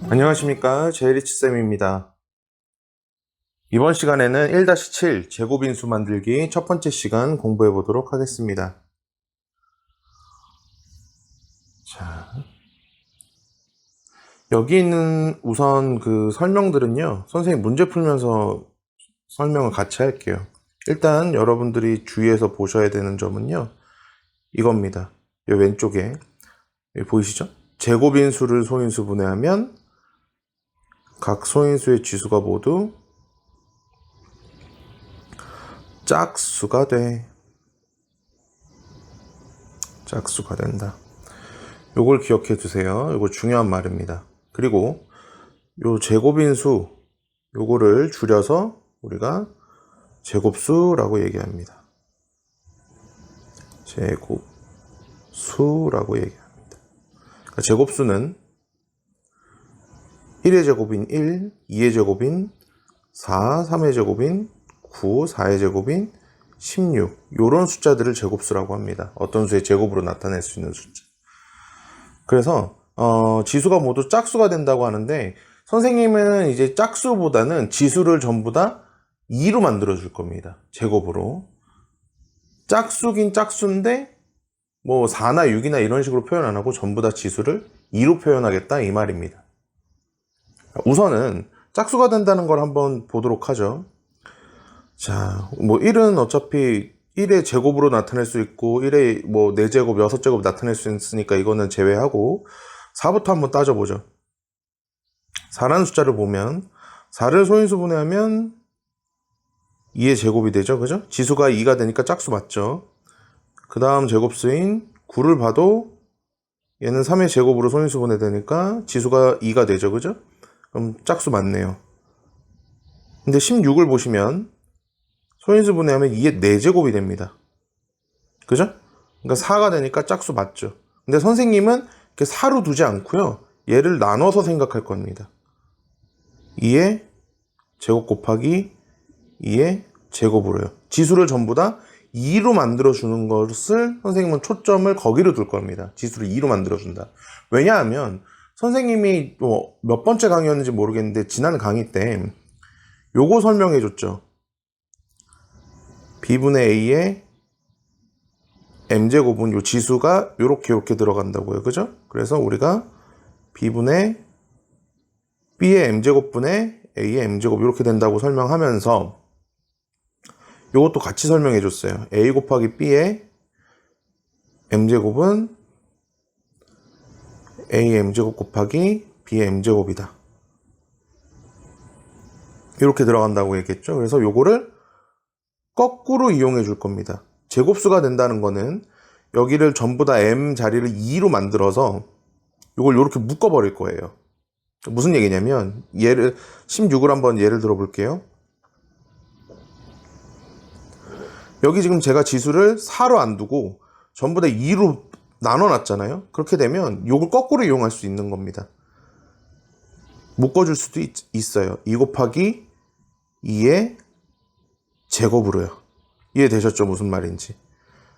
안녕하십니까, 제이리치쌤입니다. 이번 시간에는 1-7 제곱인수 만들기 첫 번째 시간 공부해 보도록 하겠습니다. 자, 여기 있는 우선 그 설명들은요, 선생님 문제 풀면서 설명을 같이 할게요. 일단 여러분들이 주의해서 보셔야 되는 점은요, 이겁니다. 이 왼쪽에 여기 보이시죠? 제곱인수를 소인수 분해하면 각 소인수의 지수가 모두 짝수가 된다. 요걸 기억해 두세요. 요거 중요한 말입니다. 그리고 요 제곱인수 요거를 줄여서 우리가 제곱수라고 얘기합니다. 제곱수라고 얘기합니다. 그러니까 제곱수는 1의 제곱인 1, 2의 제곱인 4, 3의 제곱인 9, 4의 제곱인 16 요런 숫자들을 제곱수라고 합니다. 어떤 수의 제곱으로 나타낼 수 있는 숫자. 그래서 지수가 모두 짝수가 된다고 하는데, 선생님은 이제 짝수보다는 지수를 전부 다 2로 만들어 줄 겁니다. 제곱으로. 짝수긴 짝수인데 뭐 4나 6이나 이런 식으로 표현 안 하고 전부 다 지수를 2로 표현하겠다 이 말입니다. 우선은 짝수가 된다는 걸 한번 보도록 하죠. 자, 뭐 1은 어차피 1의 제곱으로 나타낼 수 있고 1의 뭐 4제곱, 6제곱 나타낼 수 있으니까 이거는 제외하고 4부터 한번 따져보죠. 4라는 숫자를 보면 4를 소인수 분해하면 2의 제곱이 되죠. 그죠? 지수가 2가 되니까 짝수 맞죠. 그 다음 제곱수인 9를 봐도 얘는 3의 제곱으로 소인수 분해되니까 지수가 2가 되죠. 그죠? 그럼 짝수 맞네요. 근데 16을 보시면 소인수 분해하면 2의 4제곱이 됩니다. 그죠? 그러니까 4가 되니까 짝수 맞죠. 근데 선생님은 이렇게 4로 두지 않고요, 얘를 나눠서 생각할 겁니다. 2의 제곱 곱하기 2의 제곱으로요. 지수를 전부 다 2로 만들어주는 것을 선생님은 초점을 거기로 둘 겁니다. 지수를 2로 만들어준다. 왜냐하면 선생님이 몇 번째 강의였는지 모르겠는데 지난 강의 때 요거 설명해 줬죠. b분의 a의 m제곱은 요 지수가 요렇게 들어간다고요. 그죠? 그래서 우리가 b분의 b의 m제곱분의 a의 m제곱 이렇게 된다고 설명하면서 요것도 같이 설명해 줬어요. a 곱하기 b의 m제곱은 a의 m제곱 곱하기 b의 m제곱이다. 이렇게 들어간다고 얘기했죠. 그래서 요거를 거꾸로 이용해 줄 겁니다. 제곱수가 된다는 거는 여기를 전부 다 m 자리를 2로 만들어서 요걸 이렇게 묶어 버릴 거예요. 무슨 얘기냐면, 얘를 16을 한번 예를 들어 볼게요. 여기 지금 제가 지수를 4로 안 두고 전부 다 2로 나눠 놨잖아요. 그렇게 되면 요걸 거꾸로 이용할 수 있는 겁니다. 묶어줄 수도 있어요. 2 곱하기 2의 제곱으로요. 이해되셨죠? 무슨 말인지.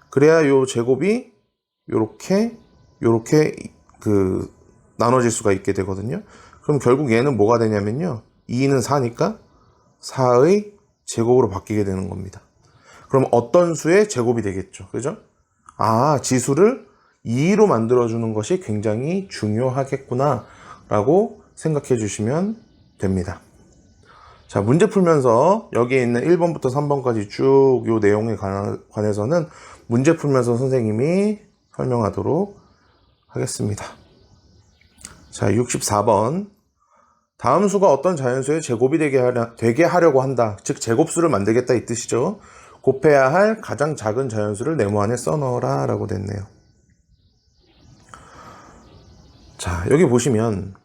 그래야 요 제곱이 요렇게 나눠질 수가 있게 되거든요. 그럼 결국 얘는 뭐가 되냐면요, 2는 4니까 4의 제곱으로 바뀌게 되는 겁니다. 그럼 어떤 수의 제곱이 되겠죠. 그죠? 아, 지수를 2로 만들어주는 것이 굉장히 중요하겠구나 라고 생각해 주시면 됩니다. 자, 문제 풀면서 여기에 있는 1번부터 3번까지 쭉 요 내용에 관해서는 문제 풀면서 선생님이 설명하도록 하겠습니다. 자, 64번. 다음 수가 어떤 자연수의 제곱이 되게 하려고 한다. 즉 제곱수를 만들겠다 이 뜻이죠. 곱해야 할 가장 작은 자연수를 네모 안에 써넣어라 라고 됐네요. 자, 여기 보시면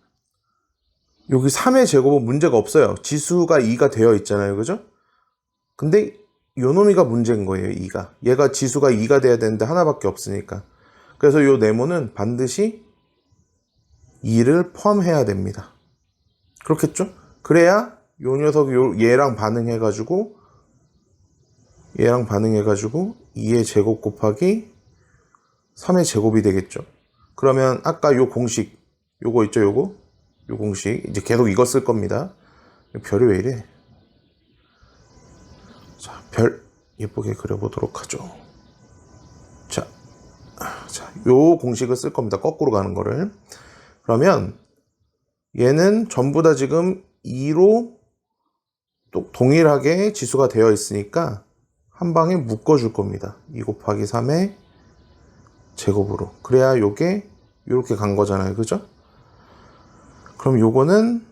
여기 3의 제곱은 문제가 없어요. 지수가 2가 되어 있잖아요. 그죠? 근데 요 놈이가 문제인 거예요. 2가. 얘가 지수가 2가 돼야 되는데 하나밖에 없으니까. 그래서 요 네모는 반드시 2를 포함해야 됩니다. 그렇겠죠? 그래야 요 녀석이 얘랑 반응해가지고 2의 제곱 곱하기 3의 제곱이 되겠죠. 그러면 아까 요 공식, 요거 있죠, 요거? 요 공식. 이제 계속 이거 쓸 겁니다. 별이 왜 이래? 자, 별 예쁘게 그려보도록 하죠. 자, 요 공식을 쓸 겁니다. 거꾸로 가는 거를. 그러면 얘는 전부 다 지금 2로 또 동일하게 지수가 되어 있으니까 한 방에 묶어줄 겁니다. 2 곱하기 3의 제곱으로. 그래야 요게 요렇게 간 거잖아요. 그죠? 그럼 요거는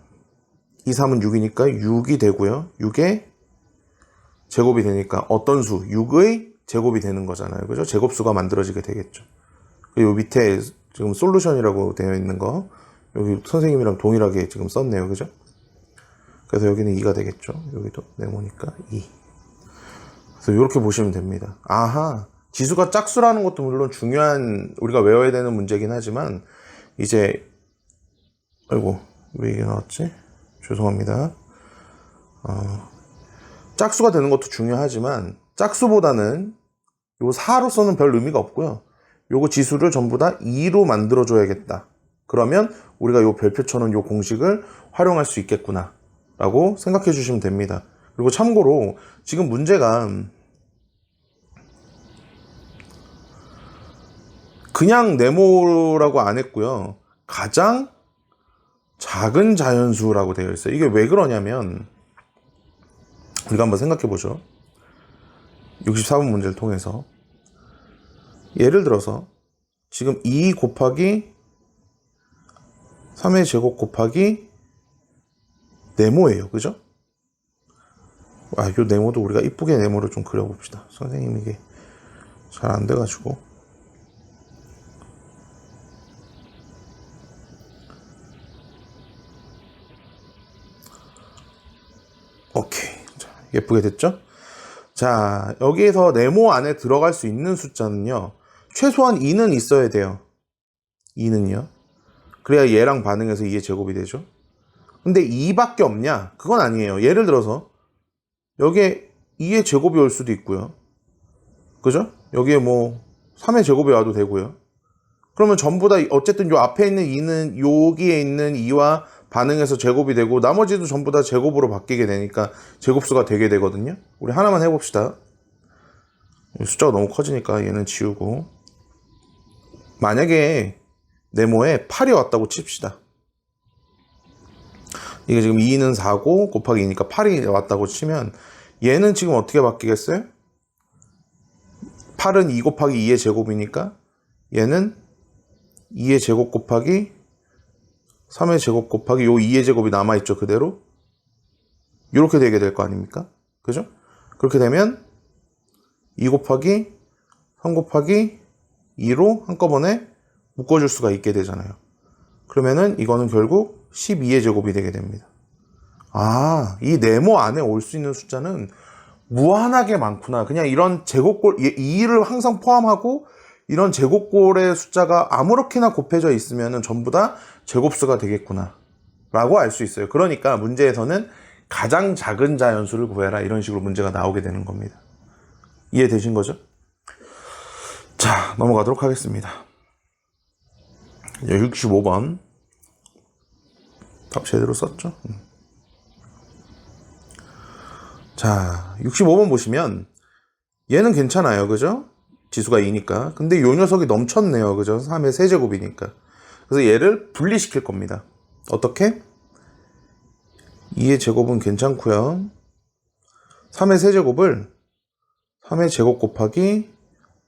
2, 3은 6이니까 6이 되고요. 6의 제곱이 되니까 어떤 수? 6의 제곱이 되는 거잖아요. 그죠? 제곱수가 만들어지게 되겠죠. 요 밑에 지금 솔루션이라고 되어 있는 거 여기 선생님이랑 동일하게 지금 썼네요. 그죠? 그래서 여기는 2가 되겠죠. 여기도 네모니까 2. 그래서 이렇게 보시면 됩니다. 아하, 지수가 짝수라는 것도 물론 중요한 우리가 외워야 되는 문제긴 하지만 이제 아이고 왜 이게 나왔지? 죄송합니다. 짝수가 되는 것도 중요하지만 짝수보다는 요 4로서는 별 의미가 없고요. 요거 지수를 전부 다 2로 만들어 줘야겠다. 그러면 우리가 요 별표 쳐놓은 요 공식을 활용할 수 있겠구나 라고 생각해 주시면 됩니다. 그리고 참고로 지금 문제가 그냥 네모라고 안 했고요. 가장 작은 자연수라고 되어 있어요. 이게 왜 그러냐면 우리가 한번 생각해 보죠. 64번 문제를 통해서 예를 들어서 지금 2 곱하기 3의 제곱 곱하기 네모예요. 그죠? 요 네모도 우리가 이쁘게 네모를 좀 그려봅시다. 선생님 이게 잘 안 돼가지고. 오케이. 자, 예쁘게 됐죠? 자, 여기에서 네모 안에 들어갈 수 있는 숫자는요. 최소한 2는 있어야 돼요. 2는요. 그래야 얘랑 반응해서 2의 제곱이 되죠. 근데 2밖에 없냐? 그건 아니에요. 예를 들어서 여기에 2의 제곱이 올 수도 있고요. 그죠? 여기에 뭐 3의 제곱이 와도 되고요. 그러면 전부 다 어쨌든 요 앞에 있는 2는 여기에 있는 2와 반응해서 제곱이 되고 나머지도 전부 다 제곱으로 바뀌게 되니까 제곱수가 되게 되거든요. 우리 하나만 해봅시다. 숫자가 너무 커지니까 얘는 지우고, 만약에 네모에 8이 왔다고 칩시다. 이게 지금 2는 4고 곱하기 2니까 8이 왔다고 치면 얘는 지금 어떻게 바뀌겠어요? 8은 2 곱하기 2의 제곱이니까 얘는 2의 제곱 곱하기 3의 제곱 곱하기 요 2의 제곱이 남아있죠. 그대로 이렇게 되게 될 거 아닙니까? 그죠? 그렇게 되면 2 곱하기 3 곱하기 2로 한꺼번에 묶어줄 수가 있게 되잖아요. 그러면은 이거는 결국 12의 제곱이 되게 됩니다. 이 네모 안에 올 수 있는 숫자는 무한하게 많구나. 그냥 이런 제곱골 2를 항상 포함하고 이런 제곱골의 숫자가 아무렇게나 곱해져 있으면 전부 다 제곱수가 되겠구나 라고 알 수 있어요. 그러니까 문제에서는 가장 작은 자연수를 구해라 이런 식으로 문제가 나오게 되는 겁니다. 이해되신 거죠? 자, 넘어가도록 하겠습니다. 65번 답 제대로 썼죠? 자, 65번 보시면 얘는 괜찮아요. 그죠? 지수가 2니까. 근데 요 녀석이 넘쳤네요. 그죠? 3의 세제곱이니까. 그래서 얘를 분리시킬 겁니다. 어떻게? 2의 제곱은 괜찮고요. 3의 세제곱을 3의 제곱 곱하기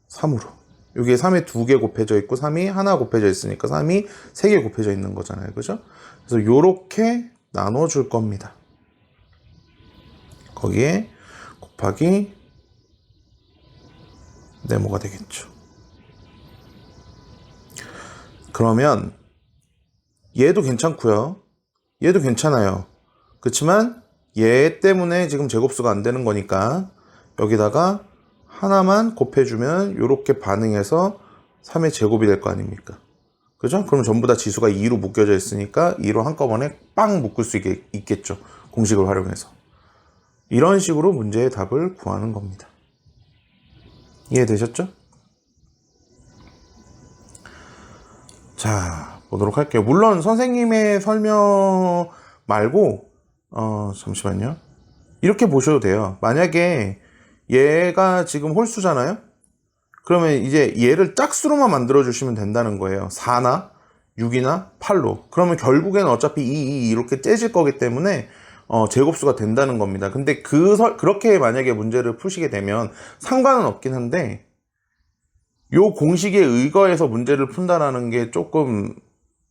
3으로. 여기에 3이 2개 곱해져 있고 3이 하나 곱해져 있으니까 3이 3개 곱해져 있는 거잖아요. 그죠? 그래서 요렇게 나눠줄 겁니다. 거기에 곱하기 네모가 되겠죠. 그러면 얘도 괜찮고요. 얘도 괜찮아요. 그렇지만 얘 때문에 지금 제곱수가 안 되는 거니까 여기다가 하나만 곱해주면 이렇게 반응해서 3의 제곱이 될 거 아닙니까? 그죠? 그럼 전부 다 지수가 2로 묶여져 있으니까 2로 한꺼번에 빵 묶을 수 있겠죠. 공식을 활용해서. 이런 식으로 문제의 답을 구하는 겁니다. 이해되셨죠? 자, 보도록 할게요. 물론 선생님의 설명 말고 잠시만요. 이렇게 보셔도 돼요. 만약에 얘가 지금 홀수잖아요? 그러면 이제 얘를 짝수로만 만들어 주시면 된다는 거예요. 4나 6이나 8로. 그러면 결국에는 어차피 2 이렇게 째질 거기 때문에 제곱수가 된다는 겁니다. 근데 그렇게 만약에 문제를 푸시게 되면 상관은 없긴 한데, 요 공식에 의거해서 문제를 푼다라는 게 조금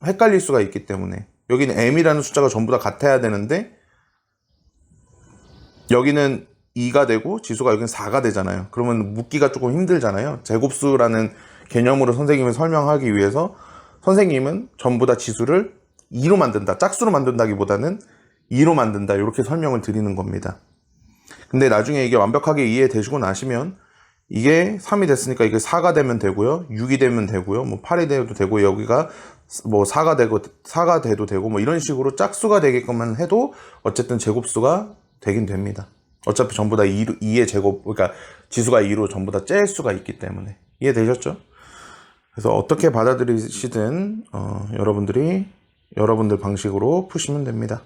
헷갈릴 수가 있기 때문에, 여기는 m이라는 숫자가 전부 다 같아야 되는데 여기는 2가 되고 지수가 여기는 4가 되잖아요. 그러면 묻기가 조금 힘들잖아요. 제곱수라는 개념으로 선생님을 설명하기 위해서 선생님은 전부 다 지수를 2로 만든다, 짝수로 만든다기보다는 2로 만든다, 이렇게 설명을 드리는 겁니다. 근데 나중에 이게 완벽하게 이해되시고 나시면 이게 3이 됐으니까 이게 4가 되면 되고요, 6이 되면 되고요, 뭐 8이 돼도 되고, 여기가 뭐 4가 돼도 되고, 뭐 이런 식으로 짝수가 되게끔만 해도 어쨌든 제곱수가 되긴 됩니다. 어차피 전부 다 2의 제곱, 그러니까 지수가 2로 전부 다 짤 수가 있기 때문에. 이해되셨죠? 그래서 어떻게 받아들이시든 여러분들 방식으로 푸시면 됩니다.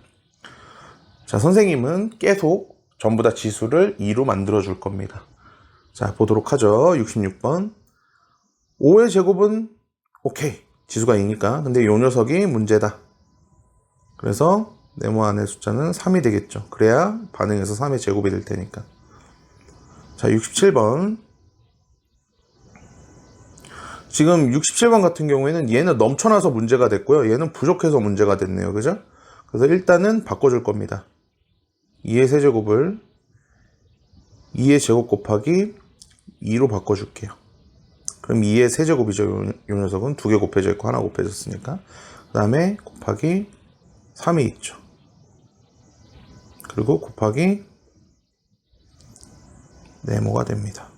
자, 선생님은 계속 전부 다 지수를 2로 만들어 줄 겁니다. 자, 보도록 하죠. 66번. 5의 제곱은 오케이, 지수가 2니까. 근데 이 녀석이 문제다. 그래서 네모 안의 숫자는 3이 되겠죠. 그래야 반응해서 3의 제곱이 될 테니까. 자, 67번. 지금 67번 같은 경우에는 얘는 넘쳐나서 문제가 됐고요, 얘는 부족해서 문제가 됐네요. 그죠? 그래서 일단은 바꿔줄 겁니다. 2의 세제곱을 2의 제곱 곱하기 2로 바꿔줄게요. 그럼 2의 세제곱이죠. 요 녀석은 2개 곱해져 있고 하나 곱해졌으니까. 그 다음에 곱하기 3이 있죠. 그리고 곱하기 네모가 됩니다.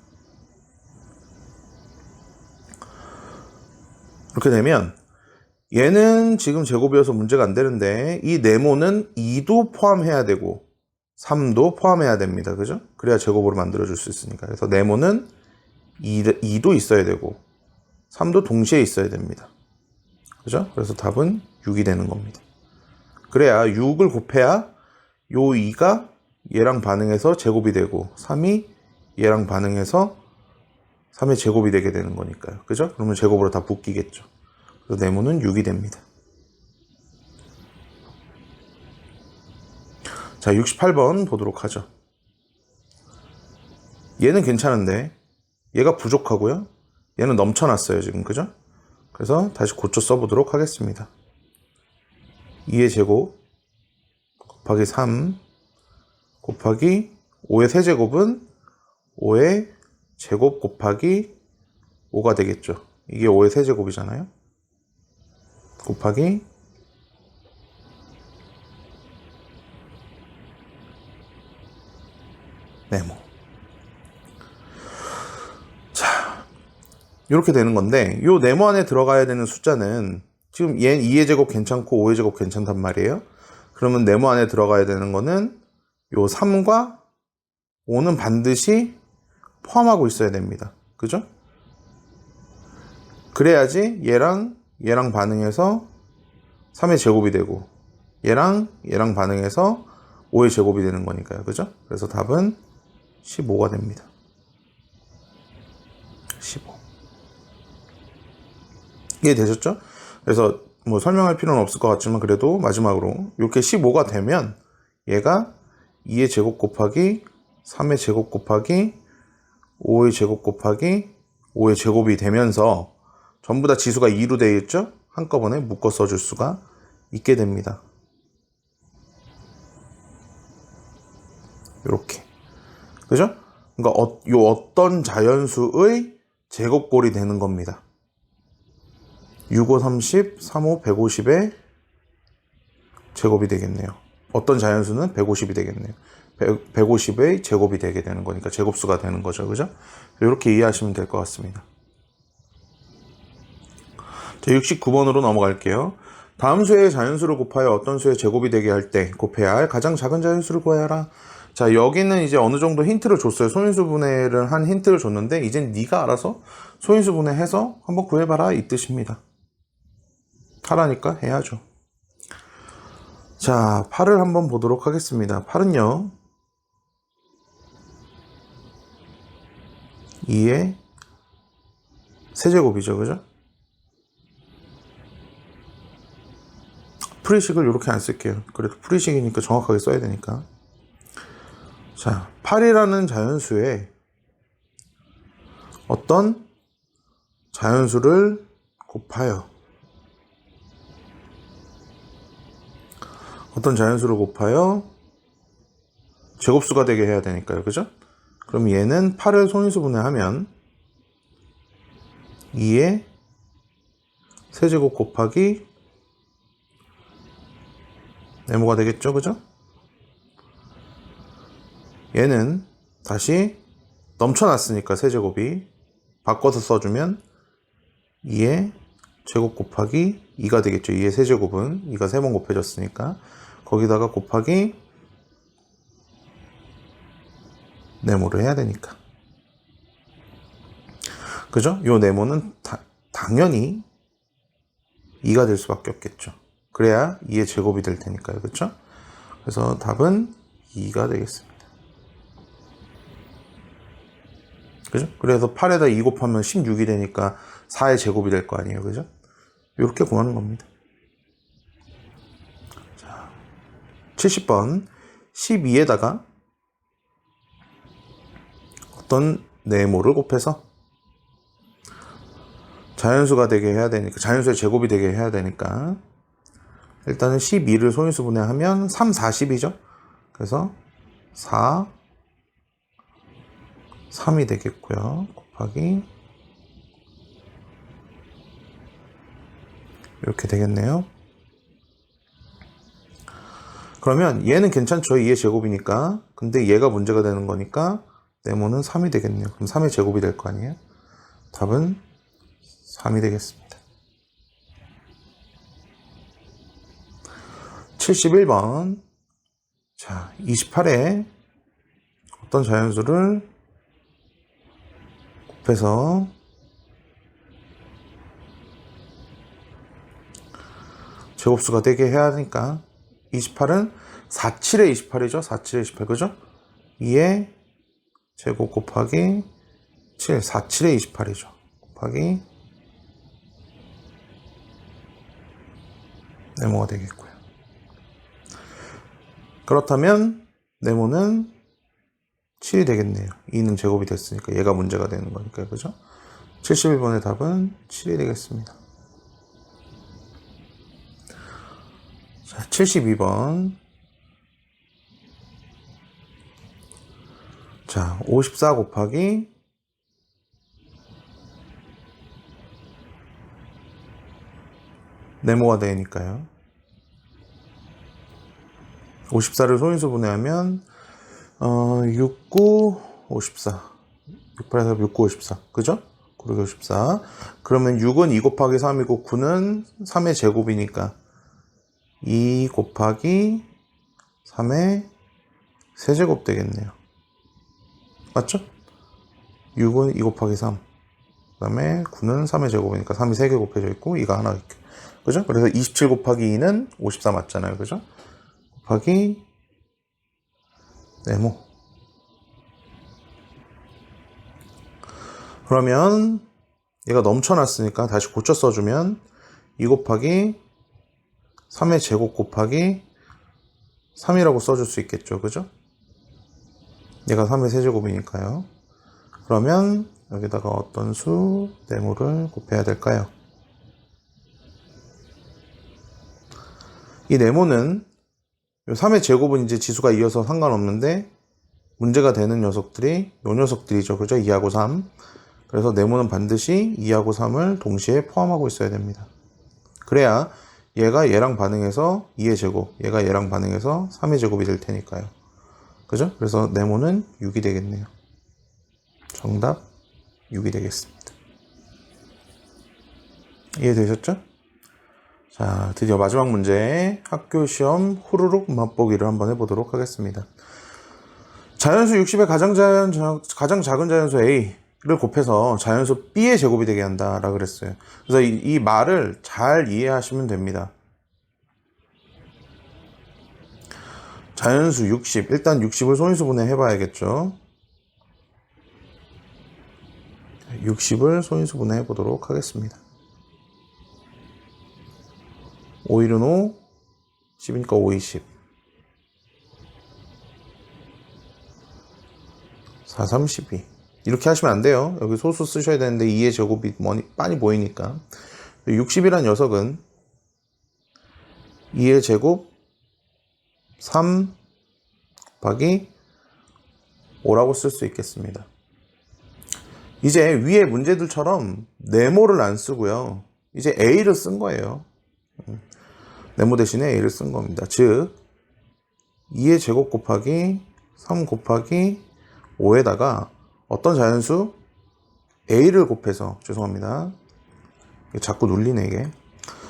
이렇게 되면 얘는 지금 제곱이어서 문제가 안 되는데, 이 네모는 2도 포함해야 되고 3도 포함해야 됩니다. 그죠? 그래야 제곱으로 만들어줄 수 있으니까. 그래서 네모는 2도 있어야 되고 3도 동시에 있어야 됩니다. 그죠? 그래서 답은 6이 되는 겁니다. 그래야 6을 곱해야 요 2가 얘랑 반응해서 제곱이 되고 3이 얘랑 반응해서 3의 제곱이 되게 되는 거니까요. 그죠? 그러면 제곱으로 다 묶이겠죠. 그래서 네모는 6이 됩니다. 자, 68번 보도록 하죠. 얘는 괜찮은데 얘가 부족하고요, 얘는 넘쳐났어요 지금. 그죠? 그래서 다시 고쳐 써보도록 하겠습니다. 2의 제곱 곱하기 3 곱하기 5의 세제곱은 5의 제곱 곱하기 5가 되겠죠. 이게 5의 세제곱이잖아요. 곱하기 네모. 자, 이렇게 되는 건데, 요 네모 안에 들어가야 되는 숫자는 지금 얘는 2의 제곱 괜찮고 5의 제곱 괜찮단 말이에요. 그러면 네모 안에 들어가야 되는 거는 요 3과 5는 반드시 포함하고 있어야 됩니다. 그죠? 그래야지 얘랑 반응해서 3의 제곱이 되고 얘랑 반응해서 5의 제곱이 되는 거니까요. 그죠? 그래서 답은 15가 됩니다. 15. 이해되셨죠? 그래서 뭐 설명할 필요는 없을 것 같지만 그래도 마지막으로 이렇게 15가 되면 얘가 2의 제곱 곱하기 3의 제곱 곱하기 5의 제곱 곱하기 5의 제곱이 되면서 전부 다 지수가 2로 되어 있죠? 한꺼번에 묶어 써줄 수가 있게 됩니다. 이렇게. 그죠? 그러니까 어떤 자연수의 제곱꼴이 되는 겁니다. 6, 5, 30, 3, 5, 150의 제곱이 되겠네요. 어떤 자연수는 150이 되겠네요. 150의 제곱이 되게 되는 거니까 제곱수가 되는 거죠. 그죠? 이렇게 이해하시면 될 것 같습니다. 자, 69번으로 넘어갈게요. 다음 수의 자연수를 곱하여 어떤 수의 제곱이 되게 할 때 곱해야 할 가장 작은 자연수를 구해라. 자, 여기는 이제 어느 정도 힌트를 줬어요. 소인수분해를 한 힌트를 줬는데 이젠 네가 알아서 소인수분해해서 한번 구해봐라 이 뜻입니다. 하라니까 해야죠. 자, 8을 한번 보도록 하겠습니다. 8은요 2의 세제곱이죠, 그죠? 프리식을 이렇게 안 쓸게요. 그래도 프리식이니까 정확하게 써야 되니까. 자, 8이라는 자연수에 어떤 자연수를 곱하여 제곱수가 되게 해야 되니까요, 그죠? 그럼 얘는 8을 소인수분해하면 2의 세제곱 곱하기 네모가 되겠죠, 그죠? 얘는 다시 넘쳐났으니까 세제곱이 바꿔서 써주면 2의 제곱 곱하기 2가 되겠죠. 2의 세제곱은 2가 3번 곱해졌으니까 거기다가 곱하기 네모를 해야 되니까, 그죠? 요 네모는 당연히 2가 될 수밖에 없겠죠. 그래야 2의 제곱이 될 테니까요, 그렇죠? 그래서 답은 2가 되겠습니다. 그죠? 그래서 8에다 2 곱하면 16이 되니까 4의 제곱이 될 거 아니에요, 그죠? 이렇게 구하는 겁니다. 자, 70번 12에다가 어떤 네모를 곱해서 자연수가 되게 해야 되니까, 자연수의 제곱이 되게 해야 되니까 일단은 12를 소인수분해하면 3, 40이죠. 그래서 4, 3이 되겠고요. 곱하기 이렇게 되겠네요. 그러면 얘는 괜찮죠. 2의 제곱이니까. 근데 얘가 문제가 되는 거니까 네모는 3이 되겠네요. 그럼 3의 제곱이 될 거 아니에요. 답은 3이 되겠습니다. 71번. 자, 28에 어떤 자연수를 곱해서 제곱수가 되게 해야 하니까 28은 47에 28이죠. 47에 28, 그죠? 2의 제곱 곱하기 7, 47에 28이죠. 곱하기 네모가 되겠고요. 그렇다면 네모는 7이 되겠네요. 2는 제곱이 됐으니까 얘가 문제가 되는 거니까요, 그죠? 71번의 답은 7이 되겠습니다. 자, 72번. 자, 54 곱하기 네모가 되니까요. 54를 소인수분해하면 6, 9, 54. 6, 8, 4, 6, 9, 54. 그죠? 9, 54. 그러면 6은 2 곱하기 3이고 9는 3의 제곱이니까 2 곱하기 3의 세제곱 되겠네요. 맞죠? 6은 2 곱하기 3. 그 다음에 9는 3의 제곱이니까 3이 3개 곱해져 있고 2가 하나 있고. 그죠? 그래서 27 곱하기 2는 54 맞잖아요. 그죠? 곱하기 네모. 그러면 얘가 넘쳐났으니까 다시 고쳐 써주면 2 곱하기 3의 제곱 곱하기 3이라고 써줄 수 있겠죠. 그죠? 얘가 3의 세제곱이니까요. 그러면 여기다가 어떤 수 네모를 곱해야 될까요? 이 네모는 3의 제곱은 이제 지수가 이어서 상관없는데 문제가 되는 녀석들이 요 녀석들이죠. 그죠? 2하고 3. 그래서 네모는 반드시 2하고 3을 동시에 포함하고 있어야 됩니다. 그래야 얘가 얘랑 반응해서 2의 제곱, 얘가 얘랑 반응해서 3의 제곱이 될 테니까요. 그죠? 그래서 네모는 6이 되겠네요. 정답 6이 되겠습니다. 이해되셨죠? 자, 드디어 마지막 문제 학교 시험 후루룩 맛보기를 한번 해보도록 하겠습니다. 자연수 60의 가장 작은 자연수 A를 곱해서 자연수 B의 제곱이 되게 한다 라고 그랬어요. 그래서 이 말을 잘 이해하시면 됩니다. 자연수 60, 일단 60을 소인수분해 해봐야겠죠. 60을 소인수분해 해보도록 하겠습니다. 5일은 5, 10이니까 5, 20. 4, 3, 12. 이렇게 하시면 안 돼요. 여기 소수 쓰셔야 되는데 2의 제곱이 빤히 보이니까. 60이란 녀석은 2의 제곱 3 곱하기 5라고 쓸 수 있겠습니다. 이제 위에 문제들처럼 네모를 안 쓰고요. 이제 A를 쓴 거예요. 네모 대신에 A를 쓴 겁니다. 즉 2의 제곱 곱하기 3 곱하기 5에다가 어떤 자연수 A를 곱해서, 죄송합니다. 자꾸 눌리네 이게.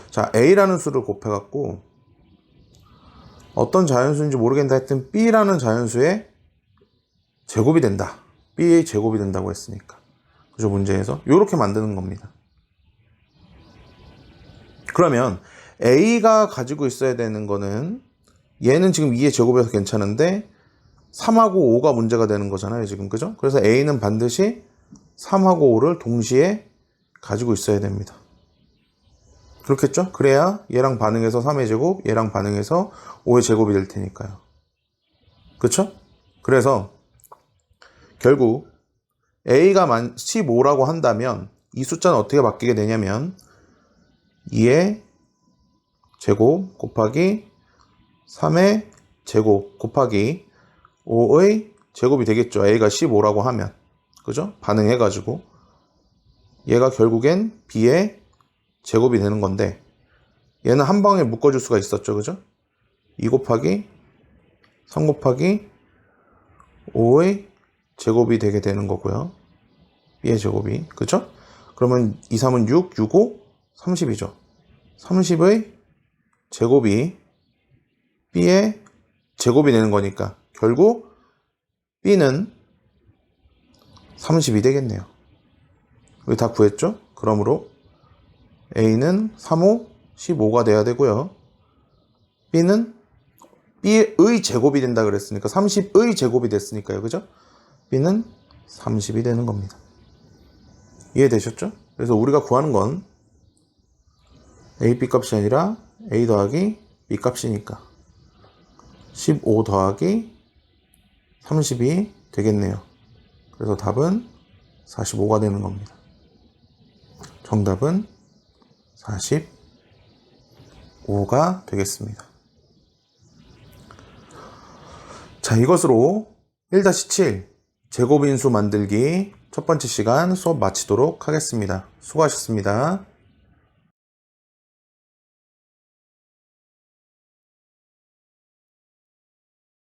자, A라는 수를 곱해갖고 어떤 자연수인지 모르겠는데 하여튼 B라는 자연수의 제곱이 된다. B의 제곱이 된다고 했으니까. 그죠? 문제에서 이렇게 만드는 겁니다. 그러면 A가 가지고 있어야 되는 거는, 얘는 지금 2의 제곱이어서 괜찮은데 3하고 5가 문제가 되는 거잖아요 지금. 그죠? 그래서 A는 반드시 3하고 5를 동시에 가지고 있어야 됩니다. 그렇겠죠? 그래야 얘랑 반응해서 3의 제곱, 얘랑 반응해서 5의 제곱이 될 테니까요. 그쵸? 그래서 결국 A가 15라고 한다면 이 숫자는 어떻게 바뀌게 되냐면 2의 제곱 곱하기 3의 제곱 곱하기 5의 제곱이 되겠죠. A가 15라고 하면. 그죠? 반응해가지고 얘가 결국엔 B의 제곱이 되는 건데, 얘는 한 방에 묶어줄 수가 있었죠. 그죠? 2 곱하기 3 곱하기 5의 제곱이 되게 되는 거고요. B의 제곱이. 그죠? 그러면 2, 3은 6, 6, 5, 30이죠. 30의 제곱이 B의 제곱이 되는 거니까 결국 B는 30이 되겠네요. 여기 다 구했죠? 그러므로 A는 3, 5, 15가 돼야 되고요. B는 B의 제곱이 된다 그랬으니까 30의 제곱이 됐으니까요. 그죠? B는 30이 되는 겁니다. 이해되셨죠? 그래서 우리가 구하는 건 A, B 값이 아니라 A 더하기 B 값이니까 15 더하기 30이 되겠네요. 그래서 답은 45가 되는 겁니다. 정답은 45가 되겠습니다. 자, 이것으로 1-7 제곱인수 만들기 첫 번째 시간 수업 마치도록 하겠습니다. 수고하셨습니다.